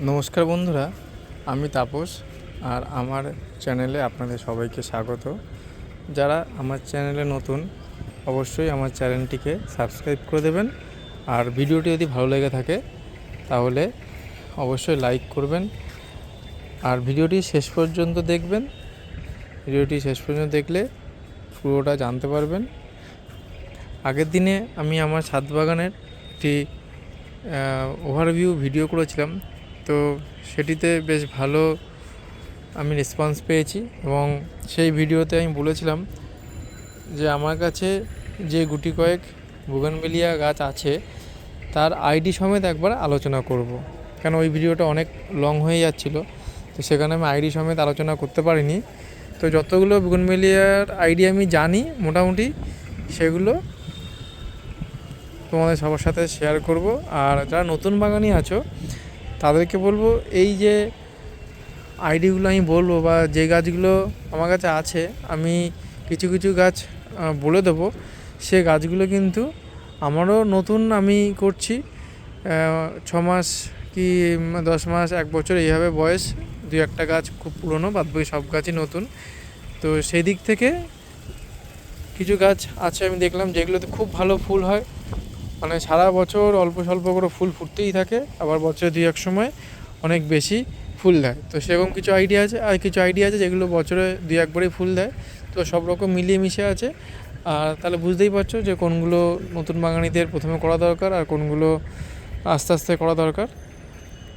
নমস্কার বন্ধুরা, আমি তাপস। আর আমার চ্যানেলে আপনাদের সবাইকে স্বাগত। যারা আমার চ্যানেলে নতুন, অবশ্যই আমার চ্যানেলটিকে সাবস্ক্রাইব করে দেবেন। আর ভিডিওটি যদি ভালো লেগে থাকে তাহলে অবশ্যই লাইক করবেন আর ভিডিওটি শেষ পর্যন্ত দেখবেন। ভিডিওটি শেষ পর্যন্ত দেখলে পুরোটা জানতে পারবেন। আগের দিনে আমি আমার ছাদ বাগানের একটি ওভারভিউ ভিডিও করেছিলাম, তো সেটিতে বেশ ভালো আমি রেসপন্স পেয়েছি এবং সেই ভিডিওতে আমি বলেছিলাম যে আমার কাছে যে গুটি কয়েক বুগেনভেলিয়া গাছ আছে তার আইডি সমেত একবার আলোচনা করব। কেন ওই ভিডিওটা অনেক লং হয়ে যাচ্ছিলো, তো সেখানে আমি আইডি সমেত আলোচনা করতে পারিনি। তো যতগুলো বুগেনভেলিয়ার আইডি আমি জানি মোটামুটি, সেগুলো তোমাদের সবার সাথে শেয়ার করব। আর যারা নতুন বাগানি আছো তাদেরকে বলবো, এই যে আইডিগুলো আমি বলবো বা যে গাছগুলো আমার কাছে আছে, আমি কিছু কিছু গাছ বলে দেবো। সে গাছগুলো কিন্তু আমারও নতুন, আমি করছি 6 মাস কি 10 মাস 1 বছর এইভাবে বয়স। 2-1টা গাছ খুব পুরনো, বাদবাকি সব গাছই নতুন। তো সেই দিক থেকে কিছু গাছ আছে আমি দেখলাম যেগুলোতে খুব ভালো ফুল হয়, মানে সারা বছর অল্প স্বল্প করে ফুল ফুটতেই থাকে, আবার বছরে 2-1 সময় অনেক বেশি ফুল দেয়। তো সেরকম কিছু আইডিয়া আছে, আর কিছু আইডিয়া আছে যেগুলো বছরে 2-1বারই ফুল দেয়। তো সব রকম মিলিয়ে মিশে আছে। আর তাহলে বুঝতেই পারছো যে কোনগুলো নতুন বাগানিদের প্রথমে করা দরকার আর কোনগুলো আস্তে আস্তে করা দরকার।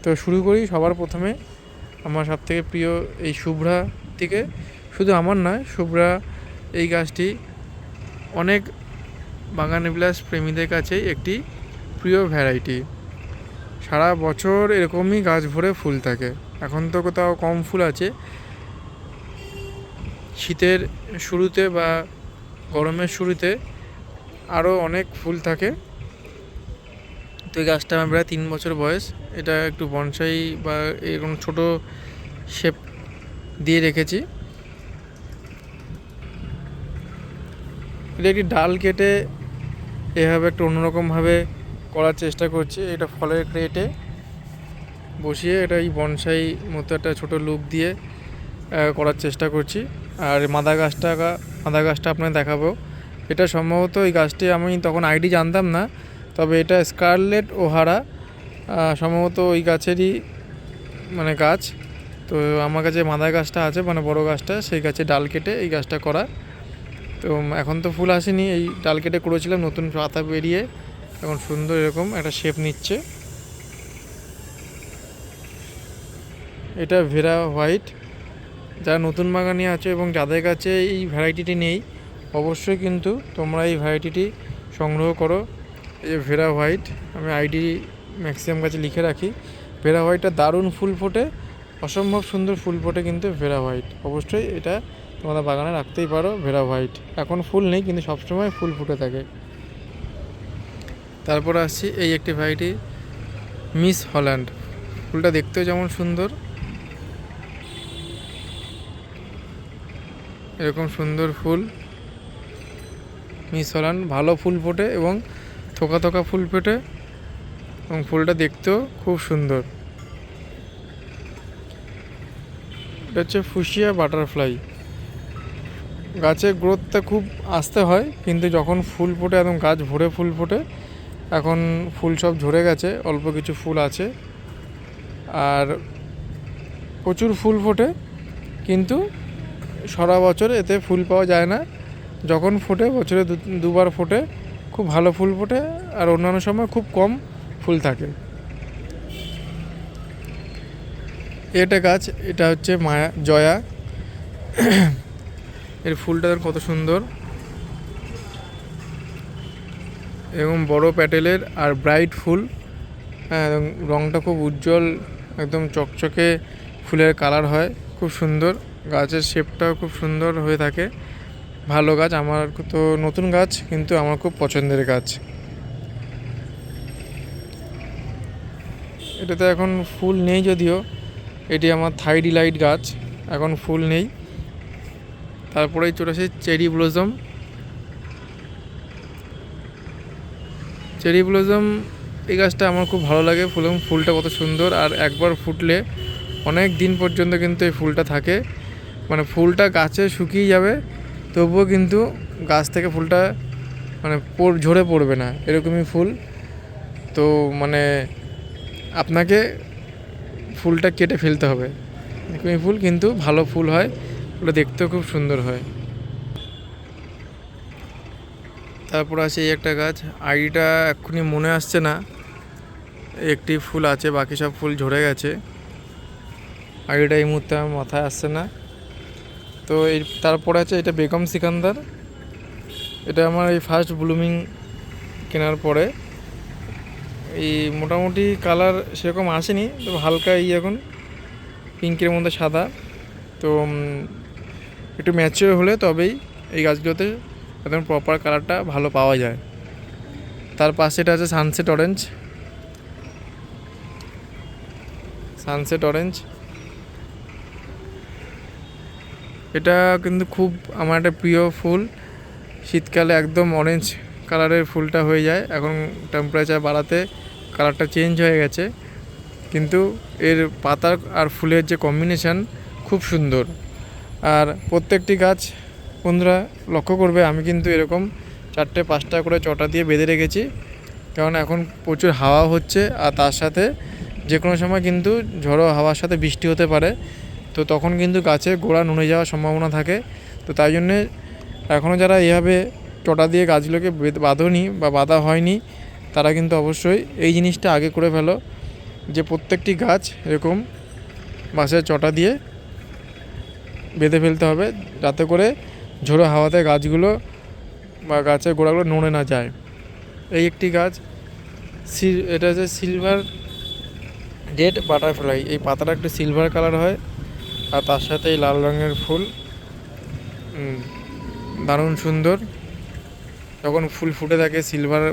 তো শুরু করি সবার প্রথমে আমার সবথেকে প্রিয় এই শুভ্রা থেকে। শুধু আমার নয়, শুভ্রা এই গাছটি অনেক বাগানবিলাস প্রেমীদের কাছে একটি প্রিয় ভ্যারাইটি। সারা বছর এরকমই গাছ ভরে ফুল থাকে। এখন তো কোথাও কম ফুল আছে, শীতের শুরুতে বা গরমের শুরুতে আরও অনেক ফুল থাকে। তো এই গাছটা আমার প্রায় 3 বছর বয়স। এটা একটু বনসাই বা এরকম ছোটো শেপ দিয়ে রেখেছি। এটা একটি ডাল কেটে এভাবে একটু অন্যরকমভাবে করার চেষ্টা করছি। এটা ফলের ক্রেটে বসিয়ে এটা এই বনসাই মতো একটা ছোটো লুক দিয়ে করার চেষ্টা করছি। আর মাদা গাছটা আপনাকে দেখাবো। এটা সম্ভবত এই গাছটি আমি তখন আইডি জানতাম না, তবে এটা স্কারলেট ওহারা সম্ভবত ওই গাছেরই মানে গাছ। তো আমার কাছে মাদা গাছটা আছে, মানে বড় গাছটা, সেই গাছে ডাল কেটে এই গাছটা করা। তো এখন তো ফুল আসেনি, এই ডাল কেটে করেছিলাম, নতুন পাতা বেরিয়ে এখন সুন্দর এরকম একটা শেপ নিচ্ছে। এটা ভেরা হোয়াইট। যারা নতুন বাগানি আছে এবং যাদের কাছে এই ভ্যারাইটিটি নেই, অবশ্যই কিন্তু তোমরা এই ভ্যারাইটিটি সংগ্রহ করো। এই যে ভেরা হোয়াইট, আমি আইডি ম্যাক্সিমাম গাছে লিখে রাখি। ভেরা হোয়াইটটা দারুণ ফুল ফোটে, অসম্ভব সুন্দর ফুল ফোটে কিন্তু ভেরা হোয়াইট। অবশ্যই এটা তোমরা বাগানে রাখতেই পারো। ভেরা হোয়াইট এখন ফুল নেই কিন্তু সবসময় ফুল ফুটে থাকে। তারপর আসছি এই একটি ভ্যারাইটি মিস হল্যান্ড। ফুলটা দেখতেও যেমন সুন্দর, এরকম সুন্দর ফুল মিস হল্যান্ড, ভালো ফুল ফোটে এবং থোকা থোকা ফুল ফোটে এবং ফুলটা দেখতেও খুব সুন্দর। এটা হচ্ছে ফুশিয়া বাটারফ্লাই। গাছের গ্রোথটা খুব আস্তে হয়, কিন্তু যখন ফুল ফোটে একদম গাছ ভরে ফুল ফোটে। এখন ফুল সব ঝরে গেছে, অল্প কিছু ফুল আছে আর প্রচুর ফুল ফোটে, কিন্তু সারা বছর এতে ফুল পাওয়া যায় না। যখন ফোটে বছরে 2বার ফোটে, খুব ভালো ফুল ফোটে, আর অন্যান্য সময় খুব কম ফুল থাকে। এটা গাছ, এটা হচ্ছে জয়া। এর ফুলটা কত সুন্দর, এরকম বড় প্যাটেলের আর ব্রাইট ফুল। হ্যাঁ, রঙটা খুব উজ্জ্বল, একদম চকচকে ফুলের কালার হয়, খুব সুন্দর। গাছের শেপটাও খুব সুন্দর হয়ে থাকে। ভালো গাছ, আমার তো নতুন গাছ কিন্তু আমার খুব পছন্দের গাছ। এটাতে এখন ফুল নেই যদিও, এটি আমার থাই ডিলাইট গাছ, এখন ফুল নেই। তারপরেই চলে আসে চেরি ব্লসম। এই গাছটা আমার খুব ভালো লাগে। ফুলটা কত সুন্দর, আর একবার ফুটলে অনেক দিন পর্যন্ত কিন্তু এই ফুলটা থাকে। মানে ফুলটা গাছে শুকিয়ে যাবে, তবুও কিন্তু গাছ থেকে ফুলটা মানে ঝরে পড়বে না, এরকমই ফুল। তো মানে আপনাকে ফুলটা কেটে ফেলতে হবে, এরকমই ফুল, কিন্তু ভালো ফুল হয়, ফুলটা দেখতেও খুব সুন্দর হয়। তারপর আছে এই একটা গাছ, আইডিটা এক্ষুনি মনে আসছে না, একটি ফুল আছে, বাকি সব ফুল ঝরে গেছে। আইডিটা এই মুহূর্তে আমার মাথায় আসছে না। তো এই তারপরে আছে এটা বেগম সিকান্দার। এটা আমার এই ফার্স্ট ব্লুমিং কেনার পরে এই মোটামুটি কালার সেরকম আসেনি, তো হালকা এখন পিঙ্কের মধ্যে সাদা। তো একটু ম্যাচিওর হলে তবেই এই গাছগুলোতে একদম প্রপার কালারটা ভালো পাওয়া যায়। তার পাশে এটা আছে সানসেট অরেঞ্জ। এটা কিন্তু খুব আমার একটা প্রিয় ফুল। শীতকালে একদম অরেঞ্জ কালারের ফুলটা হয়ে যায়। এখন টেম্পারেচার বাড়াতে কালারটা চেঞ্জ হয়ে গেছে, কিন্তু এর পাতার আর ফুলের যে কম্বিনেশান খুব সুন্দর। আর প্রত্যেকটি গাছ বন্ধুরা লক্ষ্য করবে, আমি কিন্তু এরকম 4-5টা করে চটা দিয়ে বেঁধে রেখেছি, কারণ এখন প্রচুর হাওয়া হচ্ছে, আর তার সাথে যে কোনো সময় কিন্তু ঝড়ো হাওয়ার সাথে বৃষ্টি হতে পারে। তো তখন কিন্তু গাছে গোড়া নুনে যাওয়ার সম্ভাবনা থাকে। তো তাই জন্যে এখনও যারা এভাবে চটা দিয়ে গাছগুলোকে বাঁধনি বা বাঁধা হয়নি, তারা কিন্তু অবশ্যই এই জিনিসটা আগে করে ফেলো, যে প্রত্যেকটি গাছ এরকম বাঁশের চটা দিয়ে বেঁধে ফেলতে হবে, যাতে করে ঝোড়ো হাওয়াতে গাছগুলো বা গাছের গোড়াগুলো নড়ে না যায়। এই একটি গাছ, এটা হচ্ছে সিলভার রেড বাটারফ্লাই। এই পাতাটা একটু সিলভার কালার হয়, আর তার সাথে এই লাল রঙের ফুল, দারুণ সুন্দর। যখন ফুল ফুটে থাকে সিলভার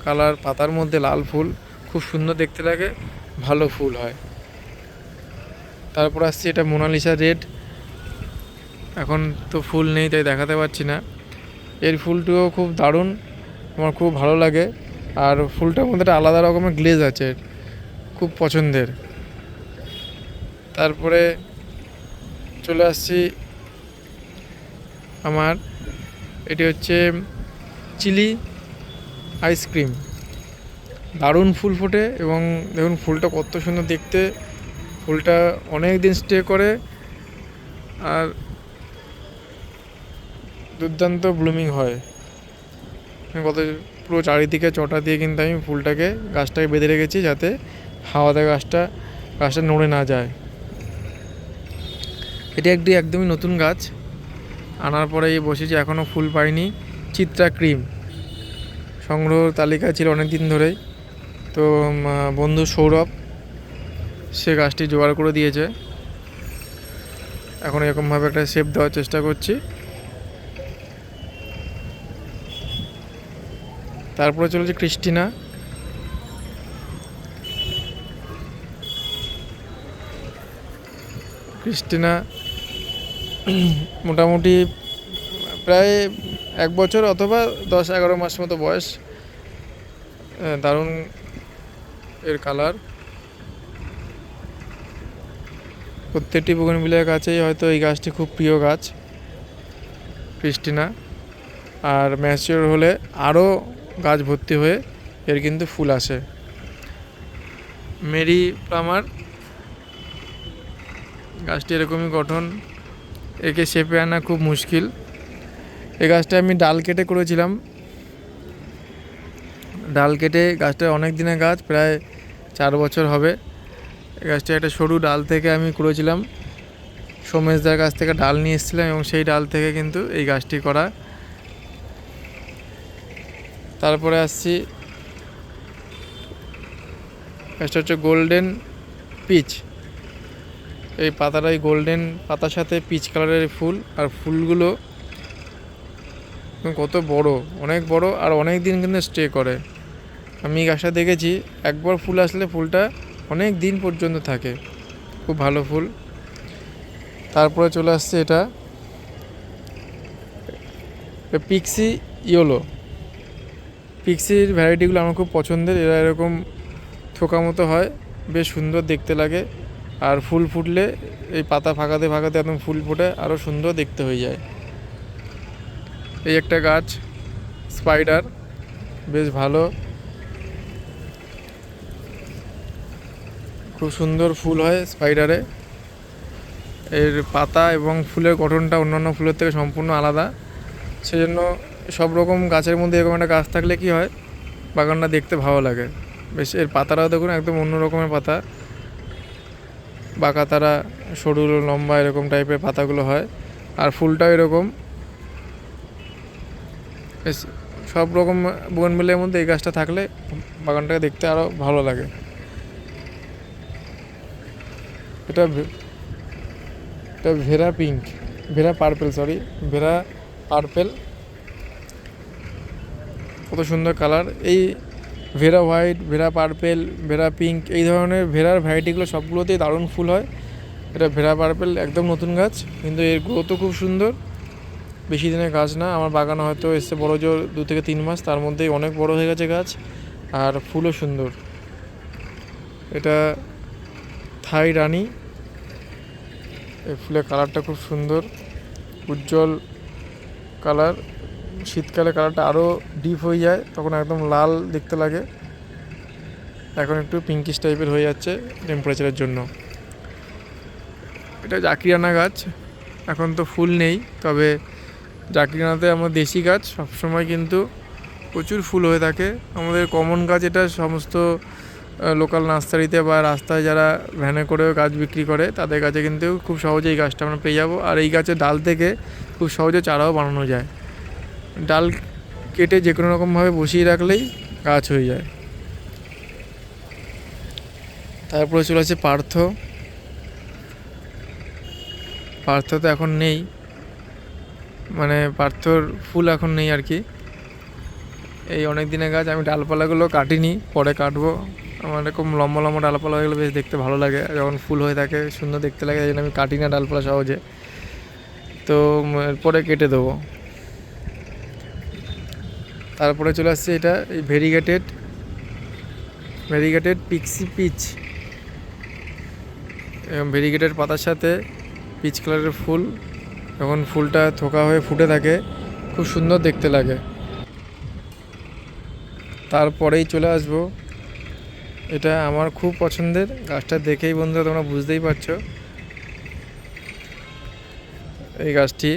কালার পাতার মধ্যে লাল ফুল, খুব সুন্দর দেখতে লাগে, ভালো ফুল হয়। তারপর আসছে এটা মোনালিসা রেড। এখন তো ফুল নেই তাই দেখাতে পারছি না। এর ফুলটিও খুব দারুণ, আমার খুব ভালো লাগে, আর ফুলটার মধ্যে একটা আলাদা রকমের গ্লেজ আছে, খুব পছন্দের। তারপরে চলে আসছি আমার, এটি হচ্ছে চিলি আইসক্রিম। দারুণ ফুল ফোটে, এবং দেখুন ফুলটা কত সুন্দর দেখতে। ফুলটা অনেক দিন স্টে করে, আর দুর্দান্ত ব্লুমিং হয়। কত পুরো চারিদিকে চটা দিয়ে কিন্তু আমি গাছটাকে বেঁধে রেখেছি, যাতে হাওয়াতে গাছটা নড়ে না যায়। এটি একদমই নতুন গাছ, আনার পরে বসেছি, এখনও ফুল পাইনি। চিত্রা ক্রিম সংগ্রহ তালিকায় ছিল অনেক দিন ধরেই, তো বন্ধু সৌরভ সে গাছটি জোগাড় করে দিয়েছে। এখন এরকমভাবে একটা শেপ দেওয়ার চেষ্টা করছি। তারপরে চলেছে ক্রিস্টিনা মোটামুটি প্রায় 1 বছর অথবা 10-11 মাস মতো বয়স। দারুণ এর কালার। প্রত্যেকটি বোগেনভিলিয়ার কাছেই হয়তো এই গাছটি খুব প্রিয় গাছ, ক্রিস্টিনা। আর ম্যাচিওর হলে আরও গাছ ভর্তি হয়ে এর কিন্তু ফুল আসে। মেরি প্লামার গাছটি এরকমই গঠন, একে শেপে আনা খুব মুশকিল। এই গাছটা আমি ডাল কেটে করেছিলাম, গাছটা অনেক দিনের গাছ, প্রায় 4 বছর হবে। এই গাছটা একটা সরু ডাল থেকে আমি করেছিলাম, সোমেশদার কাছ থেকে ডাল নিয়ে এসেছিলাম, এবং সেই ডাল থেকে কিন্তু এই গাছটি করা। তারপরে আসছি, গাছটা হচ্ছে গোল্ডেন পিচ। এই পাতাটাই গোল্ডেন পাতার সাথে পিচ কালারের ফুল, আর ফুলগুলো কত বড়, অনেক বড়, আর অনেক দিন কিন্তু স্টে করে। আমি গাছটা দেখেছি, একবার ফুল আসলে ফুলটা অনেক দিন পর্যন্ত থাকে, খুব ভালো ফুল। তারপরে চলে আসছে এটা পিক্সি ইয়েলো। পিক্সির ভ্যারাইটিগুলো আমার খুব পছন্দের। এরা এরকম থোকা মতো হয়, বেশ সুন্দর দেখতে লাগে। আর ফুল ফুটলে এই পাতা ফাঁকাতে ফাঁকাতে একদম ফুল ফুটে আরও সুন্দর দেখতে হয়ে যায়। এই একটা গাছ স্পাইডার, বেশ ভালো, খুব সুন্দর ফুল হয় স্পাইডারে। এর পাতা এবং ফুলের গঠনটা অন্যান্য ফুলের থেকে সম্পূর্ণ আলাদা। সেজন্য সব রকম গাছের মধ্যে এরকম একটা গাছ থাকলে কি হয়, বাগানটা দেখতে ভালো লাগে। বেশ, এর পাতাটাও দেখুন একদম অন্য রকমের পাতা, বাঁকা তারা, সরু লম্বা এরকম টাইপের পাতাগুলো হয়। আর ফুলটাও এরকম। বেশ, সব রকম বোগনভিলিয়ার মধ্যে এই গাছটা থাকলে বাগানটাকে দেখতে আরও ভালো লাগে। এটা ভেরা পিঙ্ক, ভেরা পার্পেল, ভেরা পার্পেল, কত সুন্দর কালার। এই ভেরা হোয়াইট, ভেরা পার্পেল, ভেরা পিঙ্ক, এই ধরনের ভেরার ভ্যারাইটিগুলো সবগুলোতেই দারুণ ফুল হয়। এটা ভেরা পার্পেল একদম নতুন গাছ, কিন্তু এর গ্রোথও খুব সুন্দর। বেশি দিনের গাছ না, আমার বাগানে হয়তো এসছে বড় জোর 2 থেকে 3 মাস, তার মধ্যেই অনেক বড় হয়ে গেছে গাছ। আর ফুলও সুন্দর। এটা থাই রানী, এই ফুলের কালারটা খুব সুন্দর, উজ্জ্বল কালার। শীতকালে কালারটা আরও ডিপ হয়ে যায়, তখন একদম লাল দেখতে লাগে। এখন একটু পিঙ্কিশ টাইপের হয়ে যাচ্ছে টেম্পারেচারের জন্য। এটা জাকিরানা গাছ, এখন তো ফুল নেই, তবে জাকিরানাতে আমার দেশি গাছ সবসময় কিন্তু প্রচুর ফুল হয়ে থাকে। আমাদের কমন গাছ এটা, সমস্ত লোকাল নার্সারিতে বা রাস্তায় যারা ভ্যানে করেও গাছ বিক্রি করে তাদের কাছে কিন্তু খুব সহজে এই গাছটা আমরা পেয়ে যাবো। আর এই গাছের ডাল থেকে খুব সহজে চারাও বানানো যায়। ডাল কেটে যে কোনো রকমভাবে বসিয়ে রাখলেই গাছ হয়ে যায়। তারপরে চলে আসছে পার্থ। পার্থ তো এখন নেই, মানে পার্থর ফুল এখন নেই আর কি। এই অনেক দিনের গাছ, আমি ডালপালাগুলো কাটিনি, পরে কাটবো। আমার এরকম লম্বা লম্বা ডালপালা হয়ে গেলে বেশ দেখতে ভালো লাগে, যখন ফুল হয়ে থাকে সুন্দর দেখতে লাগে, এই জন্য আমি কাটি না ডালপালা সহজে। তো এরপরে কেটে দেবো। তারপরে চলে আসছে এটা, এই ভেরিগেটেড পিক্সি পিচ। ভেরিগেটেড পাতার সাথে পিচ কালারের ফুল, যখন ফুলটা থোকা হয়ে ফুটে থাকে খুব সুন্দর দেখতে লাগে। তারপরেই চলে আসবো, এটা আমার খুব পছন্দের গাছটা, দেখেই বন্ধুরা তোমরা বুঝতেই পারছো। এই গাছটি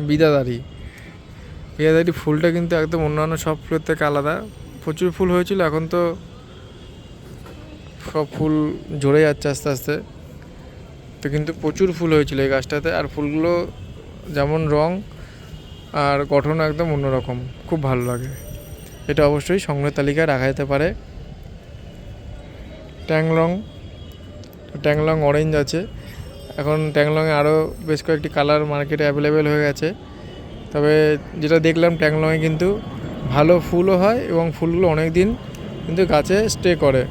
বিদাদারি ফুলটা কিন্তু একদম অন্যান্য সব ফুলের থেকে আলাদা। প্রচুর ফুল হয়েছিল, এখন তো সব ফুল ঝরে যাচ্ছে আস্তে আস্তে। তো কিন্তু প্রচুর ফুল হয়েছিল এই গাছটাতে, আর ফুলগুলো যেমন রং আর গঠন একদম অন্যরকম, খুব ভালো লাগে। এটা অবশ্যই সংগ্রহের তালিকায় রাখা যেতে পারে। ট্যাংলং অরেঞ্জ আছে। এখন ট্যাংলংয়ে আরও বেশ কয়েকটি কালার মার্কেটে অ্যাভেলেবেল হয়ে গেছে। তবে যেটা দেখলাম, ট্যাংলংয়ে কিন্তু ভালো ফুলও হয় এবং ফুলগুলো অনেক দিন কিন্তু গাছে স্টে করে।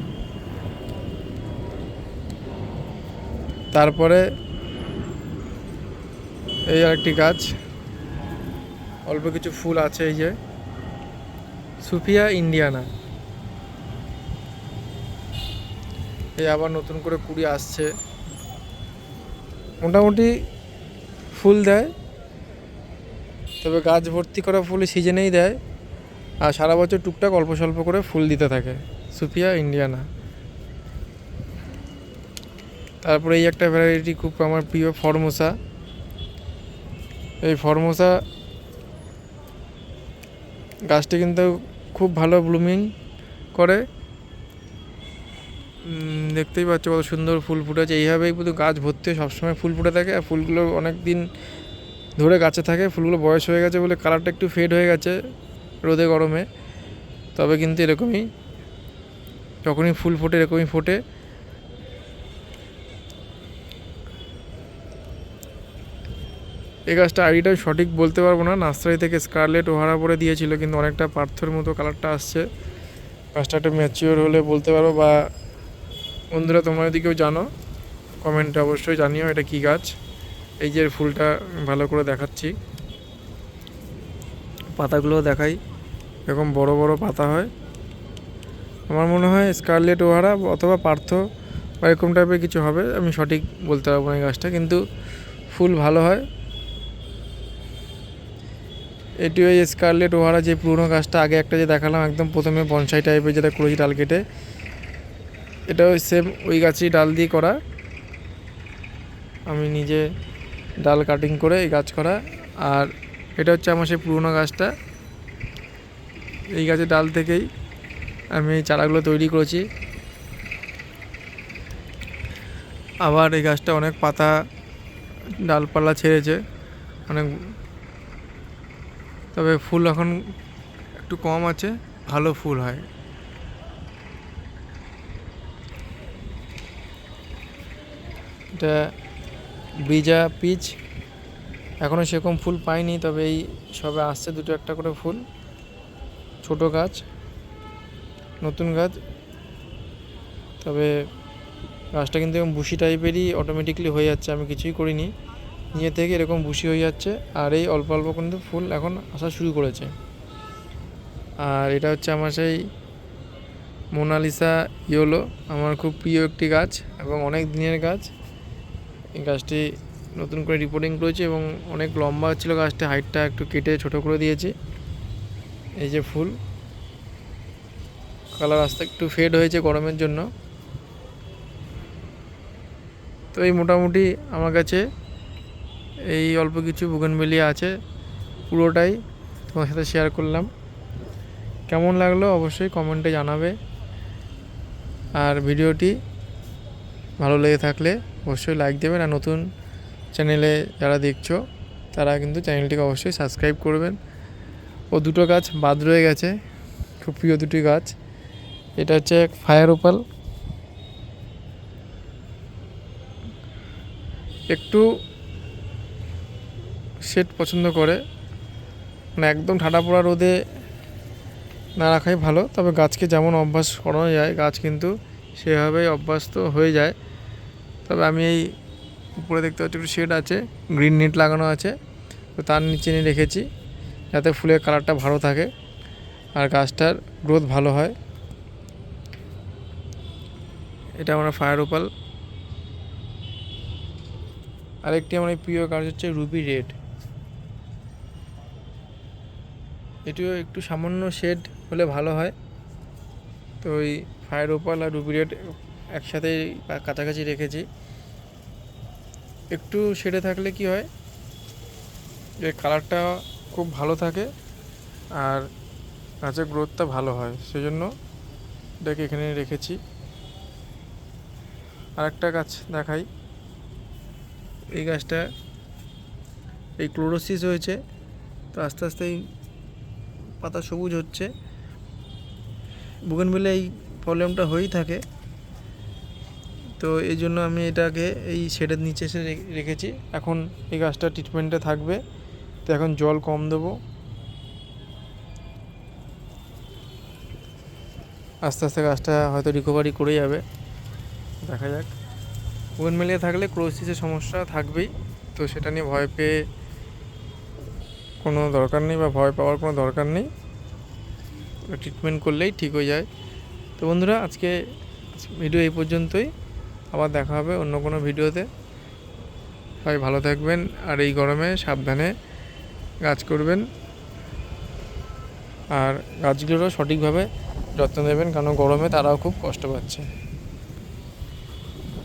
তারপরে এই আরেকটি গাছ, অল্প কিছু ফুল আছে, এই যে সুফিয়া ইন্ডিয়ানা। এই আবার নতুন করে কুড়ি আসছে, মোটামুটি ফুল দেয়, তবে গাছ ভর্তি করা ফুল সিজনেই দেয়, আর সারা বছর টুকটাক অল্প স্বল্প করে ফুল দিতে থাকে সুফিয়া ইন্ডিয়ানা। তারপরে এই একটা ভ্যারাইটি খুব আমার প্রিয়, ফরমোসা। এই ফরমোসা গাছটি কিন্তু খুব ভালো ব্লুমিং করে, দেখতেই পাচ্ছ কত সুন্দর ফুল ফুটেছে। এইভাবেই কিন্তু গাছ ভর্তি সবসময় ফুল ফুটে থাকে, আর ফুলগুলো অনেক দিন ধরে গাছে থাকে। ফুলগুলো বয়স হয়ে গেছে বলে কালারটা একটু ফেড হয়ে গেছে রোদে গরমে, তবে কিন্তু এরকমই, যখনই ফুল ফোটে এরকমই ফোটে। এই গাছটা আইডিটা সঠিক বলতে পারবো না, নার্সারি থেকে স্কারলেট ওহারা পরে দিয়েছিল, কিন্তু অনেকটা পার্থর মতো কালারটা আসছে। গাছটা একটা ম্যাচিওর হলে বলতে পারবো, বা বন্ধুরা তোমরা যদি কেউ জানো কমেন্টে অবশ্যই জানিও এটা কী গাছ। এই যে ফুলটা ভালো করে দেখাচ্ছি, পাতাগুলোও দেখাই, এরকম বড় বড় পাতা হয়। আমার মনে হয় স্কারলেট ওহারা অথবা পার্থ বা এরকম টাইপের কিছু হবে, আমি সঠিক বলতে পারবো না এই গাছটা, কিন্তু ফুল ভালো হয়। এটি ওই স্কারলেট ওহারা যে পুরনো গাছটা আগে একটা যে দেখালাম একদম প্রথমে বনসাই টাইপের, যেটা করেছি ডাল কেটে, এটা ওই সেম ওই গাছই ডাল দিয়ে করা। আমি নিজে ডাল কাটিং করে এই গাছ করা। আর এটা হচ্ছে আমার সেই পুরনো গাছটা, এই গাছের ডাল থেকেই আমি এই চারাগুলো তৈরি করেছি। আবার এই গাছটা অনেক পাতা ডালপালা ছেড়েছে অনেক, তবে ফুল এখন একটু কম আছে, ভালো ফুল হয়। এটা ব্রিজা পিচ, এখনও সেরকম ফুল পাইনি, তবে এই সবে আসছে দুটো একটা করে ফুল। ছোট গাছ, নতুন গাছ, তবে গাছটা কিন্তু এরকম বুশি টাইপেরই অটোমেটিকলি হয়ে যাচ্ছে, আমি কিছুই করিনি, নিজে থেকে এরকম বুশি হয়ে যাচ্ছে। আর এই অল্প অল্প কিন্তু ফুল এখন আসা শুরু করেছে। আর এটা হচ্ছে আমার সেই মোনালিসা ইয়েলো, আমার খুব প্রিয় একটি গাছ এবং অনেক দিনের গাছ। এই গাছটি নতুন করে রিপোর্টিং করেছি এবং অনেক লম্বা ছিল গাছটা, হাইটটা একটু কেটে ছোট করে দিয়েছি। এই যে ফুল, কালার আস্তে একটু ফেড হয়েছে গরমের জন্য। তো এই মোটামুটি আমার কাছে এই অল্প কিছু বুগেনভেলিয়া আছে, পুরোটাই তোমার সাথে শেয়ার করলাম। কেমন লাগলো অবশ্যই কমেন্টে জানাবে। আর ভিডিওটি ভালো লেগে থাকলে অবশ্যই লাইক দেবেন। আর নতুন চ্যানেলে যারা দেখছো তারা কিন্তু চ্যানেলটিকে অবশ্যই সাবস্ক্রাইব করবেন। ও দুটো গাছ বাদ রয়ে গেছে, খুব প্রিয় দুটি গাছ। এটা হচ্ছে ফায়ার ওপাল, একটু শেড পছন্দ করে, মানে একদম ঠাডা পোড়া রোদে না রাখাই ভালো, তবে গাছকে যেমন অভ্যাস করানো যায় গাছ কিন্তু সেভাবেই অভ্যস্ত হয়ে যায়। তবে আমি এই উপরে দেখতে পাচ্ছি একটু শেড আছে, গ্রিন নেট লাগানো আছে, তো তার নিচে নিয়ে রেখেছি যাতে ফুলের কালারটা ভালো থাকে আর গাছটার গ্রোথ ভালো হয়। এটা আমার ফায়ার ওপাল। আরেকটি আমার প্রিয় গাছ হচ্ছে রুবি রেড, এটিও একটু সামান্য শেড হলে ভালো হয়। তো ওই ফায়ার ওপাল আর রুবি রেড একসাথে কাছাকাছি রেখেছি। একটু শেডে থাকলে কি হয়, এর কালারটা খুব ভালো থাকে আর গাছের গ্রোথটা ভালো হয়, সেজন্য এটাকে এখানে রেখেছি। আর একটা গাছ দেখাই, এই গাছটা এই ক্লোরোসিস হয়েছে, তো আস্তে আস্তে এই পাতা সবুজ হচ্ছে। বুগেনভিলিয়া এই প্রবলেমটা হয়েই থাকে, তো এই জন্য আমি এটাকে এই শেডের নিচে এসে রেখেছি। এখন এই গাছটা ট্রিটমেন্টে থাকবে, তো এখন জল কম দেবো, আস্তে আস্তে গাছটা হয়তো রিকভারি করে যাবে, দেখা যাক। বুগেনভিলিয়া থাকলে ক্লোরোসিসের সমস্যা থাকবেই, তো সেটা নিয়ে ভয় পেয়ে কোনো দরকার নেই বা ভয় পাওয়ার কোনো দরকার নেই, ট্রিটমেন্ট করলেই ঠিক হয়ে যায়। তো বন্ধুরা, আজকে ভিডিও এই পর্যন্তই, আবার দেখা হবে অন্য কোনো ভিডিওতে। সবাই ভালো থাকবেন আর এই গরমে সাবধানে গাছ করবেন আর গাছগুলোরও সঠিকভাবে যত্ন নেবেন, কারণ গরমে তারাও খুব কষ্ট পাচ্ছে।